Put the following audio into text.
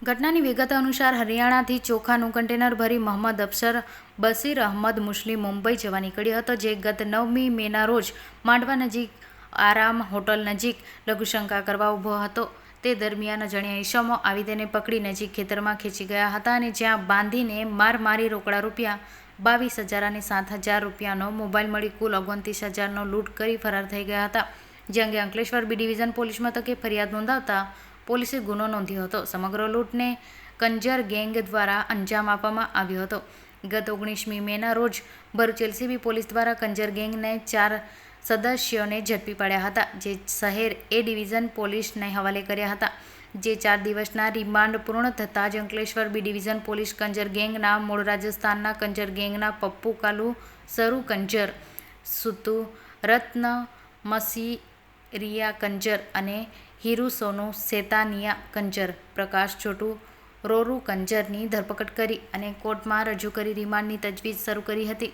ઘટનાની વિગત અનુસાર હરિયાણાથી ચોખાનું કન્ટેનર ભરી મોહમ્મદ અફસર બશીર અહમદ મુસ્લિમ મુંબઈ જવા નીકળ્યો હતો, જે ગત 9મી મેના રોજ માંડવા નજીક આરામ હોટલ નજીક લઘુશંકા કરવા ઊભો હતો. તે દરમિયાન અજાણ્યા ઈસમો આવી તેને પકડી નજીક ખેતરમાં ખેંચી ગયા હતા અને જ્યાં બાંધીને માર મારી રોકડા રૂપિયા 22,000 અને 7,000 રૂપિયાનો મોબાઈલ મળી કુલ 29,000નો લૂંટ કરી ફરાર થઈ ગયા હતા. જે અંગે અંકલેશ્વર બી ડિવિઝન પોલીસ મથકે ફરિયાદ નોંધાવતા પોલીસે ગુનો નોંધ્યો હતો. સમગ્ર લૂંટને કંજર ગેંગ દ્વારા અંજામ આપવામાં આવ્યો હતો. ગત 19મી મેના રોજ ભરૂચ એલસીબી પોલીસ દ્વારા કંજર ગેંગને 4 સદસ્યોને ઝડપી પાડ્યા હતા, જે શહેર એ ડિવિઝન પોલીસને હવાલે કર્યા હતા. જે 4 દિવસના રિમાન્ડ પૂર્ણ થતાં જ Ankleshwar B division police Kanjar ગેંગના મૂળ રાજસ્થાનના કંજર ગેંગના પપ્પુ કાલુ સરૂ કંજર, સુતુ રત્ન મસીરિયા કંજર અને હીરુ સોનુ સેતાનિયા કંજર, પ્રકાશ છોટુ રોરુ કંજરની ધરપકડ કરી અને કોર્ટમાં રજૂ કરી રિમાન્ડની તજવીજ શરૂ કરી હતી.